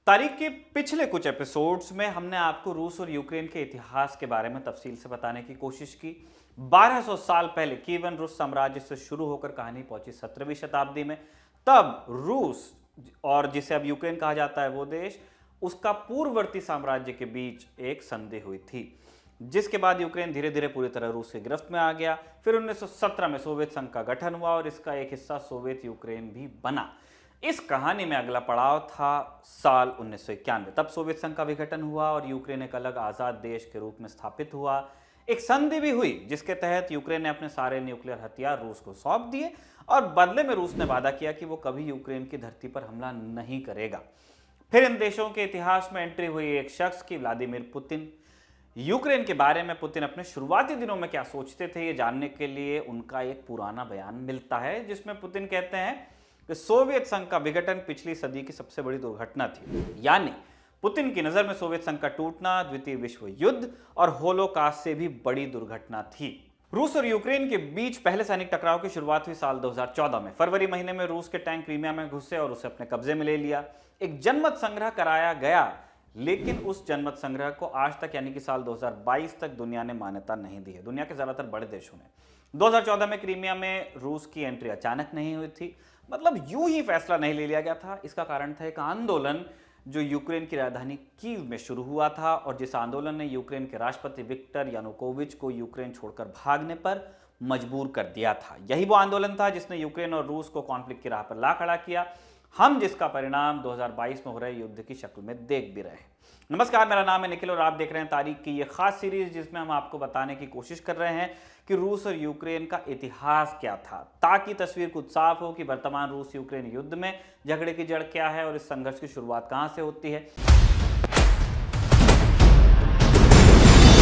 तारीख के पिछले कुछ एपिसोड्स में हमने आपको रूस और यूक्रेन के इतिहास के बारे में तफसील से बताने की कोशिश की। 1200 साल पहले कीवन रूस साम्राज्य से शुरू होकर कहानी पहुंची 17वीं शताब्दी में। तब रूस और जिसे अब यूक्रेन कहा जाता है वो देश, उसका पूर्ववर्ती साम्राज्य के बीच एक संधि हुई थी, जिसके बाद यूक्रेन धीरे धीरे पूरी तरह रूस की गिरफ्त में आ गया। फिर 1917 में सोवियत संघ का गठन हुआ और इसका एक हिस्सा सोवियत यूक्रेन भी बना। इस कहानी में अगला पड़ाव था साल 1991। तब सोवियत संघ का विघटन हुआ और यूक्रेन एक अलग आजाद देश के रूप में स्थापित हुआ। एक संधि भी हुई जिसके तहत यूक्रेन ने अपने सारे न्यूक्लियर हथियार रूस को सौंप दिए और बदले में रूस ने वादा किया कि वो कभी यूक्रेन की धरती पर हमला नहीं करेगा। फिर इन देशों के इतिहास में एंट्री हुई एक शख्स की, व्लादिमीर पुतिन। यूक्रेन के बारे में पुतिन अपने शुरुआती दिनों में क्या सोचते थे, ये जानने के लिए उनका एक पुराना बयान मिलता है, जिसमें पुतिन कहते हैं कि सोवियत संघ का विघटन पिछली सदी की सबसे बड़ी दुर्घटना थी। यानी पुतिन की नजर में सोवियत संघ का टूटना द्वितीय विश्व युद्ध और होलोकास्ट से भी बड़ी दुर्घटना थी। रूस और यूक्रेन के बीच पहले सैनिक टकराव की शुरुआत हुई साल 2014 में। फरवरी महीने में रूस के टैंक क्रीमिया में घुसे और उसे अपने कब्जे में ले लिया। एक जनमत संग्रह कराया गया, लेकिन उस जनमत संग्रह को आज तक यानी कि साल 2022 तक दुनिया ने मान्यता नहीं दी है, दुनिया के ज्यादातर बड़े देशों ने। 2014 में क्रीमिया में रूस की एंट्री अचानक नहीं हुई थी, मतलब यूं ही फैसला नहीं ले लिया गया था। इसका कारण था एक आंदोलन जो यूक्रेन की राजधानी कीव में शुरू हुआ था और जिस आंदोलन ने यूक्रेन के राष्ट्रपति विक्टर यानुकोविच को यूक्रेन छोड़कर भागने पर मजबूर कर दिया था। यही वो आंदोलन था जिसने यूक्रेन और रूस को कॉन्फ्लिक्ट की राह पर ला खड़ा किया, हम जिसका परिणाम 2022 में हो रहे युद्ध की शक्ल में देख भी रहे हैं। नमस्कार, मेरा नाम है निखिल और आप देख रहे हैं तारीख की ये खास सीरीज, जिसमें हम आपको बताने की कोशिश कर रहे हैं कि रूस और यूक्रेन का इतिहास क्या था, ताकि तस्वीर कुछ साफ हो कि वर्तमान रूस यूक्रेन युद्ध में झगड़े की जड़ क्या है और इस संघर्ष की शुरुआत कहां से होती है।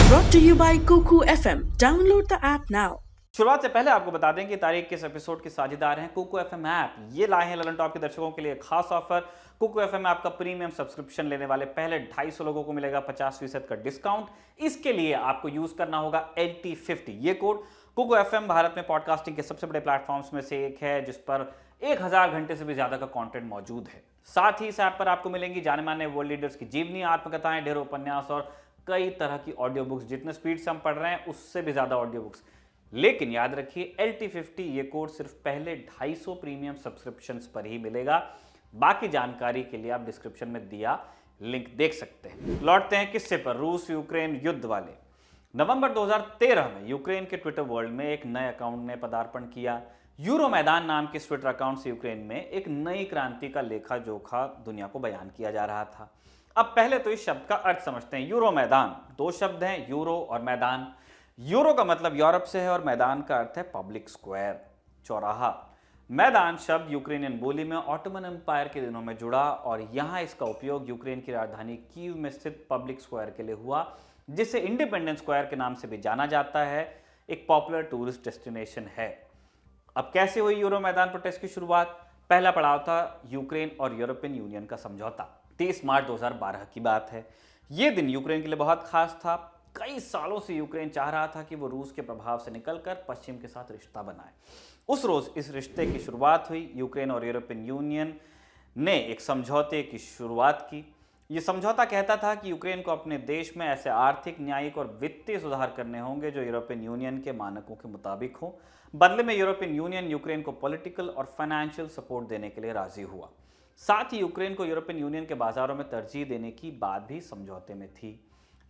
Brought to you by Kuku FM. Download the app now. शुरुआत से पहले आपको बता दें कि तारीख के इस एपिसोड के साझेदार हैं कुकू एफएम ऐप। ये लाए हैं ललन टॉप के दर्शकों के लिए एक खास ऑफर। कुकू एफएम ऐप का प्रीमियम सब्सक्रिप्शन लेने वाले पहले 250 लोगों को मिलेगा 50% का डिस्काउंट। इसके लिए आपको यूज करना होगा LT50 ये कोड। कुकू एफएम भारत में पॉडकास्टिंग के सबसे बड़े प्लेटफॉर्म्स में से एक है, जिस पर 1000 घंटे से भी ज्यादा का कंटेंट मौजूद है। साथ ही इस ऐप पर आपको मिलेंगी जाने माने वर्ल्ड लीडर्स की जीवनी, आत्मकथाएं, ढेरों उपन्यास और कई तरह की ऑडियो बुक्स। जितने स्पीड से हम पढ़ रहे हैं उससे भी ज्यादा ऑडियो बुक्स। लेकिन याद रखिए, LT50 ये कोड सिर्फ पहले 250 प्रीमियम सब्सक्रिप्शंस पर ही मिलेगा। बाकी जानकारी के लिए आप डिस्क्रिप्शन में दिया लिंक देख सकते हैं। लौटते हैं किस्से पर, रूस यूक्रेन युद्ध वाले। नवंबर 2013 में यूक्रेन के ट्विटर वर्ल्ड में एक नए अकाउंट ने पदार्पण किया। यूरो मैदान नाम के ट्विटर अकाउंट से यूक्रेन में एक नई क्रांति का लेखा जोखा दुनिया को बयान किया जा रहा था। अब पहले तो इस शब्द का अर्थ समझते हैं। यूरो मैदान, दो शब्द हैं, यूरो और मैदान। यूरो का मतलब यूरोप से है और मैदान का अर्थ है पब्लिक स्क्वायर, चौराहा। मैदान शब्द यूक्रेनियन बोली में ऑटोमन एम्पायर के दिनों में जुड़ा और यहां इसका उपयोग यूक्रेन की राजधानी कीव में स्थित पब्लिक स्क्वायर के लिए हुआ, जिसे इंडिपेंडेंस स्क्वायर के नाम से भी जाना जाता है। एक पॉपुलर टूरिस्ट डेस्टिनेशन है। अब कैसे हुई यूरो मैदान प्रोटेस्ट की शुरुआत? पहला पड़ाव था यूक्रेन और यूरोपियन यूनियन का समझौता। 30 मार्च 2012 की बात है। यह दिन यूक्रेन के लिए बहुत खास था। कई सालों से यूक्रेन चाह रहा था कि वो रूस के प्रभाव से निकलकर पश्चिम के साथ रिश्ता बनाए। उस रोज इस रिश्ते की शुरुआत हुई। यूक्रेन और यूरोपियन यूनियन ने एक समझौते की शुरुआत की। यह समझौता कहता था कि यूक्रेन को अपने देश में ऐसे आर्थिक, न्यायिक और वित्तीय सुधार करने होंगे जो यूरोपियन यूनियन के मानकों के मुताबिक हो। बदले में यूरोपियन यूनियन यूक्रेन को पॉलिटिकल और फाइनेंशियल सपोर्ट देने के लिए राजी हुआ। साथ ही यूक्रेन को यूरोपियन यूनियन के बाजारों में तरजीह देने की बात भी समझौते में थी।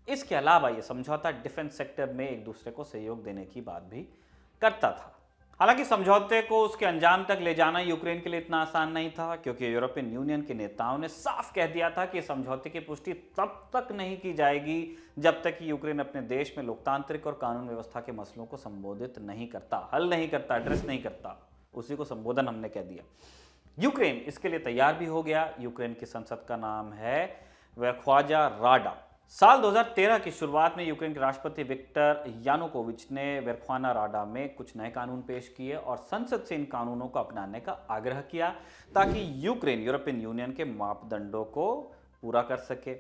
इसके अलावा यह समझौता डिफेंस सेक्टर में एक दूसरे को सहयोग देने की बात भी करता था। हालांकि समझौते को उसके अंजाम तक ले जाना यूक्रेन के लिए इतना आसान नहीं था, क्योंकि यूरोपियन यूनियन के नेताओं ने साफ कह दिया था कि समझौते की पुष्टि तब तक नहीं की जाएगी जब तक कि यूक्रेन अपने देश में लोकतांत्रिक और कानून व्यवस्था के मसलों को संबोधित नहीं करता, हल नहीं करता, एड्रेस नहीं करता। उसी को संबोधन हमने कह दिया। यूक्रेन इसके लिए तैयार भी हो गया। यूक्रेन की संसद का नाम है वर्खोवाजा राडा। साल 2013 की शुरुआत में यूक्रेन के राष्ट्रपति विक्टर यानुकोविच ने वर्खोवाजा राडा में कुछ नए कानून पेश किए और संसद से इन कानूनों को अपनाने का आग्रह किया, ताकि यूक्रेन यूरोपियन यूनियन के मापदंडों को पूरा कर सके।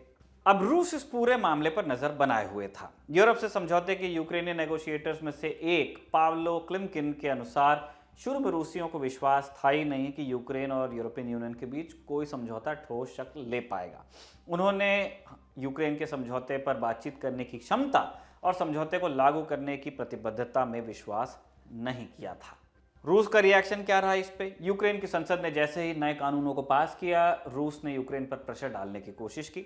अब रूस इस पूरे मामले पर नजर बनाए हुए था। यूरोप से समझौते के यूक्रेनी नेगोशिएटर्स में से एक पावलो क्लिमकिन के अनुसार शुरू में रूसियों को विश्वास था ही नहीं कि यूक्रेन और यूरोपियन यूनियन के बीच कोई समझौता ठोस शक्ल ले पाएगा। उन्होंने यूक्रेन के समझौते पर बातचीत करने की क्षमता और समझौते को लागू करने की प्रतिबद्धता में विश्वास नहीं किया था। रूस का रिएक्शन क्या रहा इस पे? यूक्रेन की संसद ने जैसे ही नए कानूनों को पास किया, रूस ने यूक्रेन पर प्रेशर डालने की कोशिश की।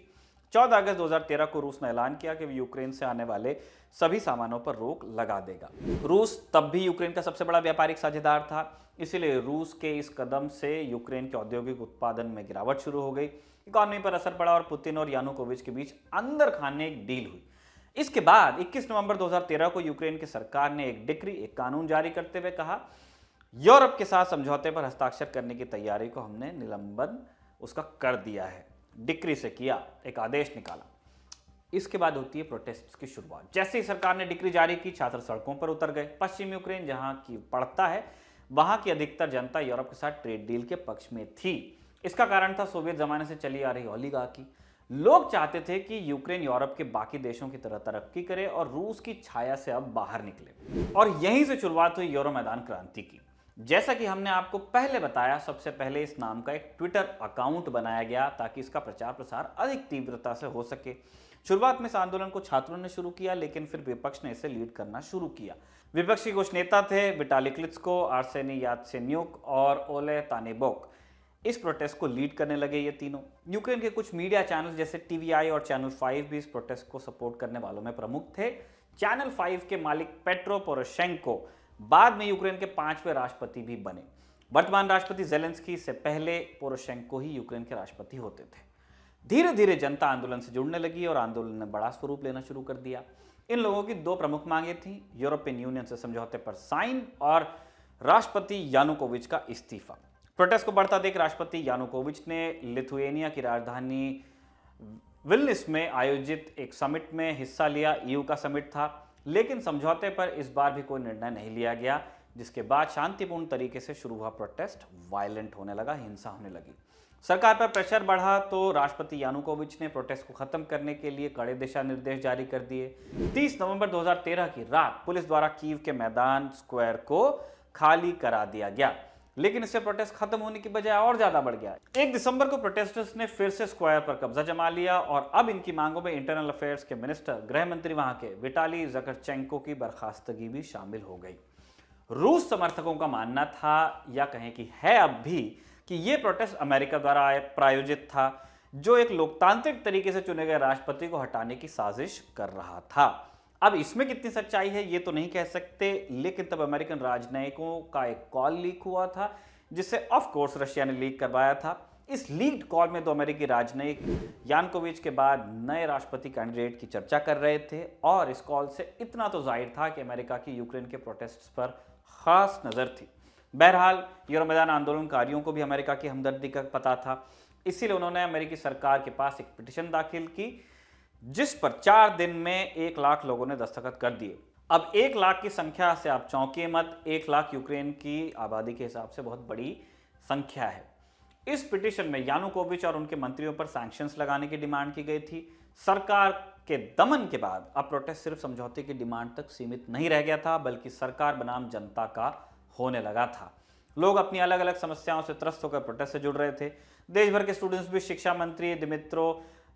14 अगस्त 2013 को रूस ने ऐलान किया कि वो यूक्रेन से आने वाले सभी सामानों पर रोक लगा देगा। रूस तब भी यूक्रेन का सबसे बड़ा व्यापारिक साझेदार था, इसीलिए रूस के इस कदम से यूक्रेन के औद्योगिक उत्पादन में गिरावट शुरू हो गई, इकॉनमी पर असर पड़ा और पुतिन और यानुकोविच के बीच अंदर खाने एक डील हुई। इसके बाद 21 नवंबर 2013 को यूक्रेन की सरकार ने एक कानून जारी करते हुए कहा, यूरोप के साथ समझौते पर हस्ताक्षर करने की तैयारी को हमने निलंबन उसका कर दिया है। डिक्री से किया, एक आदेश निकाला। इसके बाद होती है प्रोटेस्ट की शुरुआत। जैसे ही सरकार ने डिक्री जारी की, छात्र सड़कों पर उतर गए। पश्चिमी यूक्रेन जहां की पड़ता है, वहां की अधिकतर जनता यूरोप के साथ ट्रेड डील के पक्ष में थी। इसका कारण था सोवियत जमाने से चली आ रही ओलिगार्की। लोग चाहते थे कि यूक्रेन यूरोप के बाकी देशों की तरह तरक्की करे और रूस की छाया से अब बाहर निकले। और यहीं से शुरुआत हुई यूरो मैदान क्रांति की। जैसा कि हमने आपको पहले बताया, सबसे पहले इस नाम का एक ट्विटर अकाउंट बनाया गया ताकि इसका प्रचार प्रसार अधिक तीव्रता से हो सके। शुरुआत में इस आंदोलन को छात्रों ने शुरू किया, लेकिन फिर विपक्ष ने इसे लीड करना शुरू किया। विपक्ष के कुछ नेता थे, विटाली क्लित्स्को, आर्सेनी यात्सेन्युक और ओले तानेबोक, इस प्रोटेस्ट को लीड करने लगे। ये तीनों यूक्रेन के कुछ मीडिया चैनल जैसे टीवीआई और चैनल 5 भी इस प्रोटेस्ट को सपोर्ट करने वालों में प्रमुख थे। चैनल 5 के मालिक पेट्रो पोरोशेंको बाद में यूक्रेन के 5वें राष्ट्रपति भी बने। वर्तमान राष्ट्रपति जेलेंस्की से पहले पोरोशेंको ही यूक्रेन के राष्ट्रपति होते थे। धीरे धीरे जनता आंदोलन से जुड़ने लगी और आंदोलन ने बड़ा स्वरूप लेना शुरू कर दिया। इन लोगों की दो प्रमुख मांगे थी, यूरोपियन यूनियन से समझौते पर साइन और राष्ट्रपति यानुकोविच का इस्तीफा। प्रोटेस्ट को बढ़ता देख राष्ट्रपति यानुकोविच ने लिथुएनिया की राजधानी विल्निस में आयोजित एक समिट में हिस्सा लिया। ईयू का समिट था, लेकिन समझौते पर इस बार भी कोई निर्णय नहीं लिया गया, जिसके बाद शांतिपूर्ण तरीके से शुरू हुआ प्रोटेस्ट वायलेंट होने लगा, हिंसा होने लगी। सरकार पर प्रेशर बढ़ा तो राष्ट्रपति यानुकोविच ने प्रोटेस्ट को खत्म करने के लिए कड़े दिशा निर्देश जारी कर दिए। 30 नवंबर 2013 की रात पुलिस द्वारा कीव के मैदान स्क्वायर को खाली करा दिया गया, लेकिन इससे प्रोटेस्ट खत्म होने की बजाय और ज्यादा बढ़ गया। 1 दिसंबर को प्रोटेस्टर्स ने फिर से स्क्वायर पर कब्जा जमा लिया और अब इनकी मांगों में इंटरनल अफेयर्स के मिनिस्टर, गृह मंत्री वहां के विटाली ज़करचेंको की बर्खास्तगी भी शामिल हो गई। रूस समर्थकों का मानना था, या कहें कि है अब भी, कि यह प्रोटेस्ट अमेरिका द्वारा प्रायोजित था, जो एक लोकतांत्रिक तरीके से चुने गए राष्ट्रपति को हटाने की साजिश कर रहा था। अब इसमें कितनी सच्चाई है ये तो नहीं कह सकते, लेकिन तब अमेरिकन राजनयिकों का एक कॉल लीक हुआ था, जिसे ऑफ कोर्स रशिया ने लीक करवाया था। इस लीक्ड कॉल में दो अमेरिकी राजनयिक यानुकोविच के बाद नए राष्ट्रपति कैंडिडेट की चर्चा कर रहे थे, और इस कॉल से इतना तो जाहिर था कि अमेरिका की यूक्रेन के प्रोटेस्ट्स पर खास नजर थी। बहरहाल यूरो मैदान आंदोलनकारियों को भी अमेरिका की हमदर्दी का पता था, इसीलिए उन्होंने अमेरिकी सरकार के पास एक पिटीशन दाखिल की, जिस पर 4 दिन में 1 लाख लोगों ने दस्तखत कर दिए। अब 1 लाख की संख्या से आप चौंकिए मत, 1 लाख यूक्रेन की आबादी के हिसाब से बहुत बड़ी संख्या है। इस पिटीशन में यानुकोविच और उनके मंत्रियों पर सैंक्शंस लगाने की डिमांड की गई थी। सरकार के दमन के बाद अब प्रोटेस्ट सिर्फ समझौते की डिमांड तक सीमित नहीं रह गया था, बल्कि सरकार बनाम जनता का होने लगा था। लोग अपनी अलग अलग समस्याओं से त्रस्त होकर प्रोटेस्ट से जुड़ रहे थे। देश भर के स्टूडेंट्स भी शिक्षा मंत्री दिमित्रो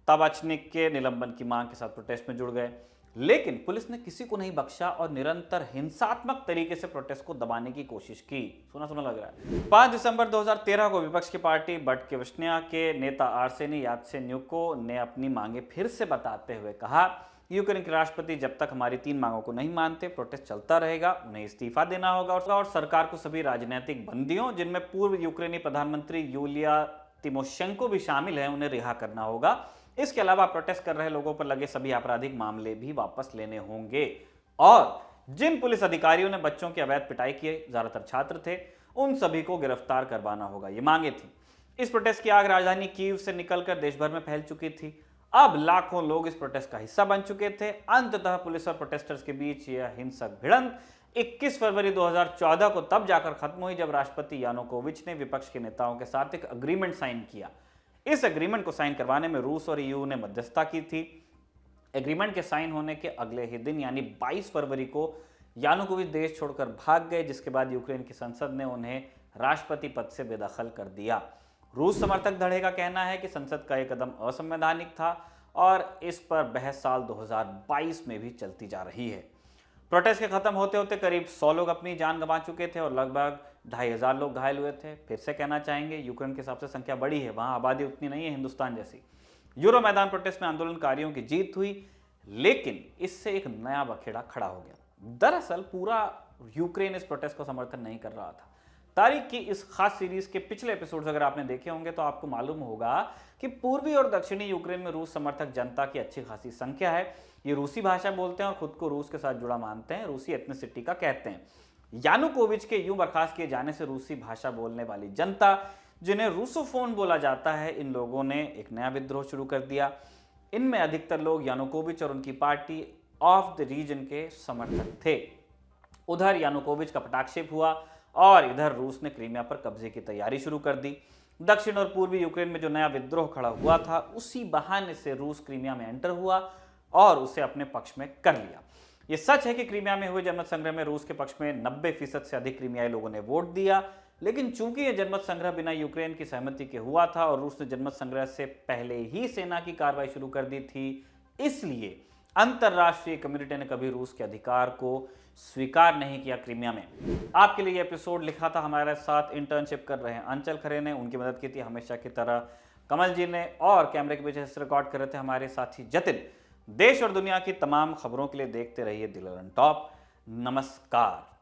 ताबाचनिक के निलंबन की मांग के साथ प्रोटेस्ट में जुड़ गए, लेकिन पुलिस ने किसी को नहीं बख्शा और निरंतर हिंसात्मक तरीके से प्रोटेस्ट को दबाने की कोशिश की। सुना सुना लग रहा है। 5 दिसंबर 2013 को विपक्ष की पार्टी बटकेविश्न्या के नेता आर्सेनी यात्सेन्युको ने अपनी मांगे फिर से बताते हुए कहा, यूक्रेन के राष्ट्रपति जब तक हमारी 3 मांगों को नहीं मानते, प्रोटेस्ट चलता रहेगा, उन्हें इस्तीफा देना होगा और सरकार को सभी राजनीतिक बंदियों, जिनमें पूर्व यूक्रेनी प्रधानमंत्री यूलिया तिमोशेंको भी शामिल है, उन्हें रिहा करना होगा। इसके अलावा प्रोटेस्ट कर रहे लोगों पर लगे सभी आपराधिक मामले भी वापस लेने होंगे, और जिन पुलिस अधिकारियों ने बच्चों की अवैध पिटाई की, ज्यादातर छात्र थे, उन सभी को गिरफ्तार करवाना होगा। ये मांगे थी। इस प्रोटेस्ट की आग राजधानी कीव से निकलकर देश भर में फैल चुकी थी। अब लाखों लोग इस प्रोटेस्ट का हिस्सा बन चुके थे। अंततः पुलिस और प्रोटेस्टर्स के बीच यह हिंसक भिड़ंत 21 फरवरी 2014 को तब जाकर खत्म हुई, जब राष्ट्रपति यानुकोविच ने विपक्ष के नेताओं के साथ एक अग्रीमेंट साइन किया। इस एग्रीमेंट को साइन करवाने में रूस और ईयू ने मध्यस्थता की थी। एग्रीमेंट के साइन होने के अगले ही दिन यानी 22 फरवरी को यानुकोविच देश छोड़कर भाग गए, जिसके बाद यूक्रेन की संसद ने उन्हें राष्ट्रपति पद से बेदखल कर दिया। रूस समर्थक धड़े का कहना है कि संसद का यह कदम असंवैधानिक था और इस पर बहस साल 2022 में भी चलती जा रही है। प्रोटेस्ट के खत्म होते होते करीब 100 लोग अपनी जान गंवा चुके थे और लगभग 2500 लोग घायल हुए थे। फिर से कहना चाहेंगे, यूक्रेन के हिसाब से संख्या बड़ी है, वहां आबादी उतनी नहीं है हिंदुस्तान जैसी। यूरो मैदान प्रोटेस्ट में आंदोलनकारियों की जीत हुई, लेकिन इससे एक नया बखेड़ा खड़ा हो गया। दरअसल पूरा यूक्रेन इस प्रोटेस्ट को समर्थन नहीं कर रहा था। तारीख की इस खास सीरीज के पिछले एपिसोड्स अगर आपने देखे होंगे तो आपको मालूम होगा कि पूर्वी और दक्षिणी यूक्रेन में रूस समर्थक जनता की अच्छी खासी संख्या है। ये रूसी भाषा बोलते हैं और खुद को रूस के साथ जुड़ा मानते हैं, रूसी एथनिसिटी का कहते हैं। यानुकोविच के यूं बर्खास्त किए जाने से रूसी भाषा बोलने वाली जनता, जिन्हें रूसोफोन बोला जाता है, इन लोगों ने एक नया विद्रोह शुरू कर दिया। इनमें अधिकतर लोग यानुकोविच और उनकी पार्टी ऑफ द रीजन के समर्थक थे। उधर यानुकोविच का पटाक्षेप हुआ और इधर रूस ने क्रीमिया पर कब्जे की तैयारी शुरू कर दी। दक्षिण और पूर्वी यूक्रेन में जो नया विद्रोह खड़ा हुआ था, उसी बहाने से रूस क्रीमिया में एंटर हुआ और उसे अपने पक्ष में कर लिया। यह सच है कि क्रीमिया में हुए जनमत संग्रह में रूस के पक्ष में 90% से अधिक क्रीमियाई लोगों ने वोट दिया, लेकिन चूंकि यह जनमत संग्रह बिना यूक्रेन की सहमति के हुआ था और रूस ने जनमत संग्रह से पहले ही सेना की कार्रवाई शुरू कर दी थी, इसलिए अंतरराष्ट्रीय कम्युनिटी ने कभी रूस के अधिकार को स्वीकार नहीं किया क्रीमिया में। आपके लिए एपिसोड लिखा था हमारे साथ इंटर्नशिप कर रहे हैं अंचल खरे ने, उनकी मदद की थी हमेशा की तरह कमल जी ने, और कैमरे के पीछे से रिकॉर्ड कर रहे थे हमारे साथी जतिन। देश और दुनिया की तमाम खबरों के लिए देखते रहिए द ललन टॉप। नमस्कार।